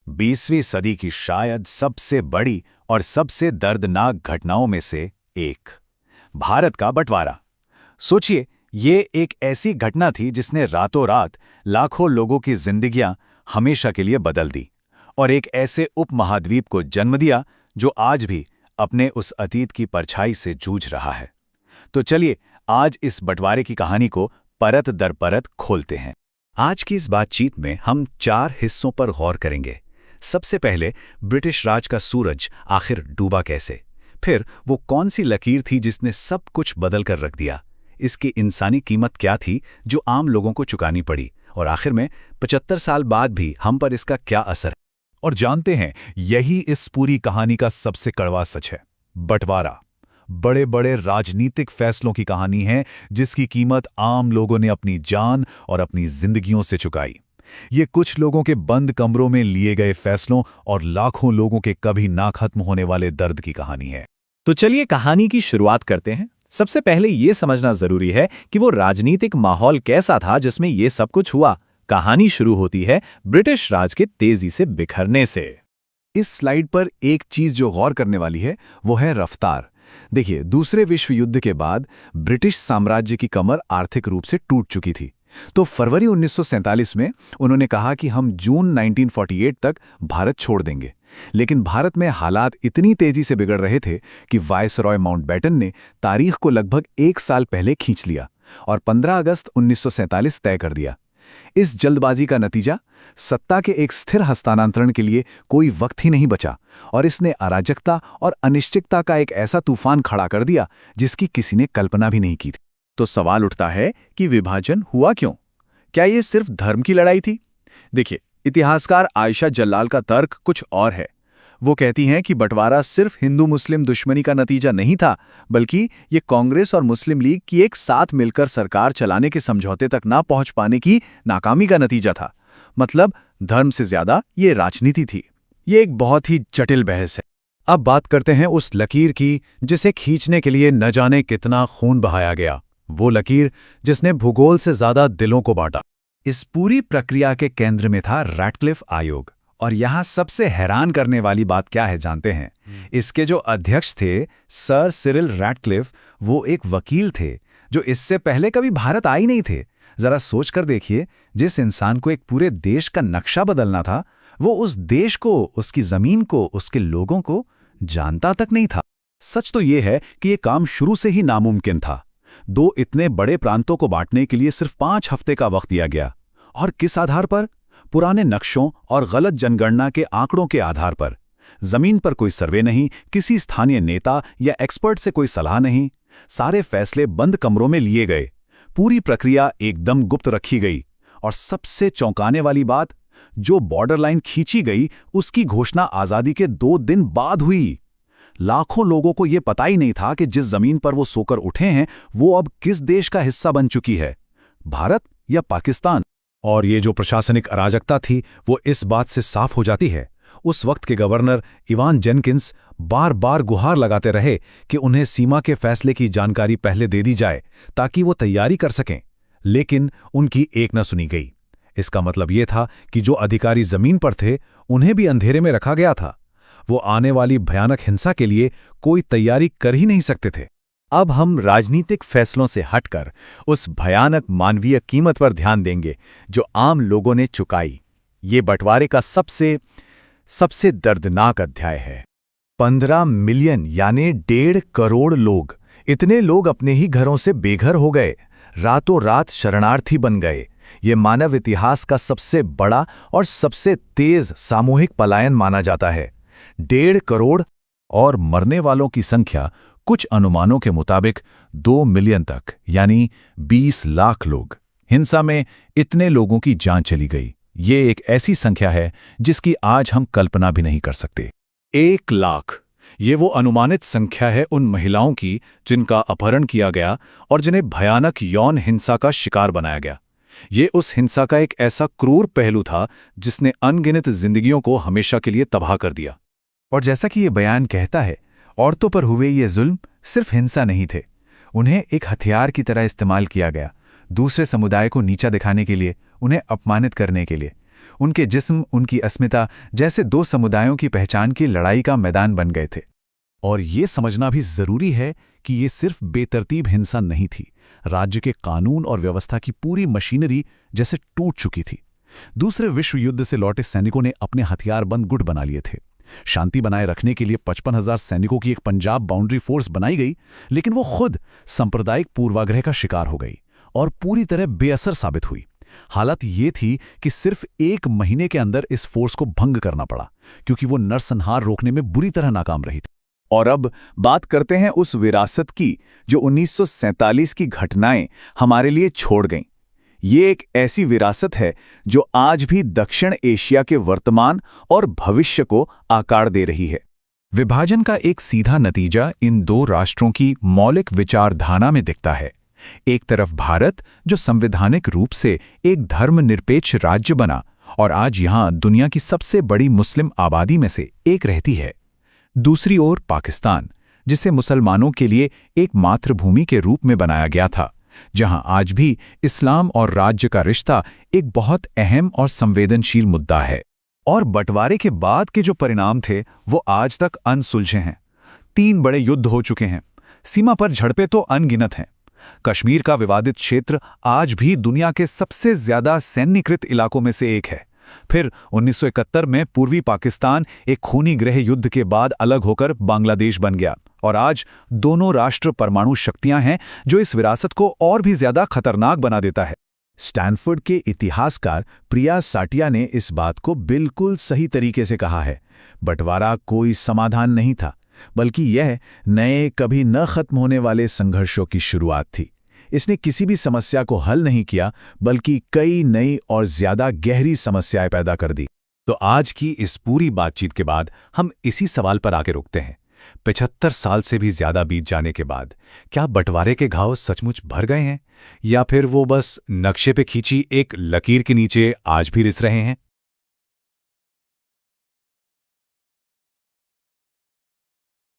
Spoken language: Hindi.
20वीं सदी की शायद सबसे बड़ी और सबसे दर्दनाक घटनाओं में से एक, भारत का बंटवारा। सोचिए, ये एक ऐसी घटना थी जिसने रातों रात लाखों लोगों की जिंदगियां हमेशा के लिए बदल दी और एक ऐसे उपमहाद्वीप को जन्म दिया जो आज भी अपने उस अतीत की परछाई से जूझ रहा है। तो चलिए आज इस बंटवारे की कहानी को परत दर परत खोलते हैं। आज की इस बातचीत में हम 4 हिस्सों पर गौर करेंगे। सबसे पहले ब्रिटिश राज का सूरज आखिर डूबा कैसे, फिर वो कौन सी लकीर थी जिसने सब कुछ बदल कर रख दिया, इसकी इंसानी कीमत क्या थी जो आम लोगों को चुकानी पड़ी, और आखिर में 75 साल बाद भी हम पर इसका क्या असर है। और जानते हैं, यही इस पूरी कहानी का सबसे कड़वा सच है। बंटवारा बड़े बड़े राजनीतिक फैसलों की कहानी है जिसकी कीमत आम लोगों ने अपनी जान और अपनी जिंदगियों से चुकाई। ये कुछ लोगों के बंद कमरों में लिए गए फैसलों और लाखों लोगों के कभी ना खत्म होने वाले दर्द की कहानी है। तो चलिए कहानी की शुरुआत करते हैं। सबसे पहले ये समझना जरूरी है कि वो राजनीतिक माहौल कैसा था जिसमें ये सब कुछ हुआ। कहानी शुरू होती है ब्रिटिश राज के तेजी से बिखरने से। इस स्लाइड पर एक चीज जो गौर करने वाली है वो है रफ्तार। देखिए, दूसरे विश्व युद्ध के बाद ब्रिटिश साम्राज्य की कमर आर्थिक रूप से टूट चुकी थी। तो फरवरी 1947 में उन्होंने कहा कि हम जून 1948 तक भारत छोड़ देंगे। लेकिन भारत में हालात इतनी तेजी से बिगड़ रहे थे कि वायसरॉय माउंटबेटन ने तारीख को लगभग 1 साल पहले खींच लिया और 15 अगस्त 1947 तय कर दिया। इस जल्दबाजी का नतीजा, सत्ता के एक स्थिर हस्तांतरण के लिए कोई वक्त ही नहीं बचा और इसने अराजकता और अनिश्चितता का एक ऐसा तूफान खड़ा कर दिया जिसकी किसी ने कल्पना भी नहीं की थी। तो सवाल उठता है कि विभाजन हुआ क्यों? क्या ये सिर्फ धर्म की लड़ाई थी? देखिए, इतिहासकार आयशा जल्लाल का तर्क कुछ और है। वो कहती हैं कि बंटवारा सिर्फ हिंदू मुस्लिम दुश्मनी का नतीजा नहीं था, बल्कि ये कांग्रेस और मुस्लिम लीग की एक साथ मिलकर सरकार चलाने के समझौते तक ना पहुंच पाने की नाकामी का नतीजा था। मतलब धर्म से ज्यादा ये राजनीति थी। ये एक बहुत ही जटिल बहस है। अब बात करते हैं उस लकीर की जिसे खींचने के लिए न जाने कितना खून बहाया गया। वो लकीर जिसने भूगोल से ज्यादा दिलों को बांटा। इस पूरी प्रक्रिया के केंद्र में था रैटक्लिफ आयोग। और यहां सबसे हैरान करने वाली बात क्या है जानते हैं? इसके जो अध्यक्ष थे सर सिरिल रैटक्लिफ, वो एक वकील थे जो इससे पहले कभी भारत आए नहीं थे। जरा सोच कर देखिए, जिस इंसान को एक पूरे देश का नक्शा बदलना था, वो उस देश को, उसकी जमीन को, उसके लोगों को जानता तक नहीं था। सच तो ये है कि ये काम शुरू से ही नामुमकिन था। 2 इतने बड़े प्रांतों को बांटने के लिए सिर्फ 5 हफ्ते का वक्त दिया गया। और किस आधार पर? पुराने नक्शों और गलत जनगणना के आंकड़ों के आधार पर। जमीन पर कोई सर्वे नहीं, किसी स्थानीय नेता या एक्सपर्ट से कोई सलाह नहीं। सारे फैसले बंद कमरों में लिए गए। पूरी प्रक्रिया एकदम गुप्त रखी गई। और सबसे चौंकाने वाली बात, जो बॉर्डर लाइन खींची गई उसकी घोषणा आजादी के 2 दिन बाद हुई। लाखों लोगों को यह पता ही नहीं था कि जिस जमीन पर वो सोकर उठे हैं वो अब किस देश का हिस्सा बन चुकी है, भारत या पाकिस्तान। और ये जो प्रशासनिक अराजकता थी वो इस बात से साफ हो जाती है। उस वक्त के गवर्नर इवान जेनकिंस बार बार गुहार लगाते रहे कि उन्हें सीमा के फैसले की जानकारी पहले दे दी जाए ताकि वो तैयारी कर सकें, लेकिन उनकी एक न सुनी गई। इसका मतलब ये था कि जो अधिकारी जमीन पर थे उन्हें भी अंधेरे में रखा गया था। वो आने वाली भयानक हिंसा के लिए कोई तैयारी कर ही नहीं सकते थे। अब हम राजनीतिक फैसलों से हटकर उस भयानक मानवीय कीमत पर ध्यान देंगे जो आम लोगों ने चुकाई। ये बंटवारे का सबसे दर्दनाक अध्याय है। 15 मिलियन यानी 1.5 करोड़ लोग, इतने लोग अपने ही घरों से बेघर हो गए, रातों रात शरणार्थी बन गए। ये मानव इतिहास का सबसे बड़ा और सबसे तेज सामूहिक पलायन माना जाता है। 1.5 करोड़, और मरने वालों की संख्या कुछ अनुमानों के मुताबिक 2 मिलियन तक, यानी 20 लाख लोग। हिंसा में इतने लोगों की जान चली गई। ये एक ऐसी संख्या है जिसकी आज हम कल्पना भी नहीं कर सकते। 1 लाख, ये वो अनुमानित संख्या है उन महिलाओं की जिनका अपहरण किया गया और जिन्हें भयानक यौन हिंसा का शिकार बनाया गया। ये उस हिंसा का एक ऐसा क्रूर पहलू था जिसने अनगिनत जिंदगियों को हमेशा के लिए तबाह कर दिया। और जैसा कि ये बयान कहता है, औरतों पर हुए ये जुल्म सिर्फ हिंसा नहीं थे, उन्हें एक हथियार की तरह इस्तेमाल किया गया, दूसरे समुदाय को नीचा दिखाने के लिए, उन्हें अपमानित करने के लिए। उनके जिस्म, उनकी अस्मिता जैसे दो समुदायों की पहचान की लड़ाई का मैदान बन गए थे। और ये समझना भी जरूरी है कि ये सिर्फ बेतरतीब हिंसा नहीं थी। राज्य के कानून और व्यवस्था की पूरी मशीनरी जैसे टूट चुकी थी। दूसरे विश्व युद्ध से लौटे सैनिकों ने अपने हथियारबंद गुट बना लिए थे। शांति बनाए रखने के लिए 55,000 सैनिकों की एक पंजाब बाउंड्री फोर्स बनाई गई, लेकिन वो खुद सांप्रदायिक पूर्वाग्रह का शिकार हो गई और पूरी तरह बेअसर साबित हुई। हालत ये थी कि सिर्फ 1 महीने के अंदर इस फोर्स को भंग करना पड़ा, क्योंकि वो नरसंहार रोकने में बुरी तरह नाकाम रही थी। और अब बात करते हैं उस विरासत की जो 1947 की घटनाएं हमारे लिए छोड़ गईं। ये एक ऐसी विरासत है जो आज भी दक्षिण एशिया के वर्तमान और भविष्य को आकार दे रही है। विभाजन का एक सीधा नतीजा इन दो राष्ट्रों की मौलिक विचारधारा में दिखता है। एक तरफ भारत, जो संवैधानिक रूप से एक धर्मनिरपेक्ष राज्य बना और आज यहां दुनिया की सबसे बड़ी मुस्लिम आबादी में से एक रहती है। दूसरी ओर पाकिस्तान, जिसे मुसलमानों के लिए एक मातृभूमि के रूप में बनाया गया था, जहां आज भी इस्लाम और राज्य का रिश्ता एक बहुत अहम और संवेदनशील मुद्दा है। और बंटवारे के बाद के जो परिणाम थे वो आज तक अनसुलझे हैं। 3 बड़े युद्ध हो चुके हैं। सीमा पर झड़पें तो अनगिनत हैं। कश्मीर का विवादित क्षेत्र आज भी दुनिया के सबसे ज्यादा सैन्यकृत इलाकों में से एक है। फिर 1971 में पूर्वी पाकिस्तान एक खूनी गृह युद्ध के बाद अलग होकर बांग्लादेश बन गया और आज दोनों राष्ट्र परमाणु शक्तियां हैं, जो इस विरासत को और भी ज्यादा खतरनाक बना देता है। स्टैनफोर्ड के इतिहासकार प्रिया साटिया ने इस बात को बिल्कुल सही तरीके से कहा है। बंटवारा कोई समाधान नहीं था, बल्कि यह नए, कभी न खत्म होने वाले संघर्षों की शुरुआत थी। इसने किसी भी समस्या को हल नहीं किया, बल्कि कई नई और ज्यादा गहरी समस्याएं पैदा कर दी। तो आज की इस पूरी बातचीत के बाद हम इसी सवाल पर आके रुकते हैं। 75 साल से भी ज्यादा बीत जाने के बाद क्या बंटवारे के घाव सचमुच भर गए हैं, या फिर वो बस नक्शे पे खींची एक लकीर के नीचे आज भी रिस रहे हैं?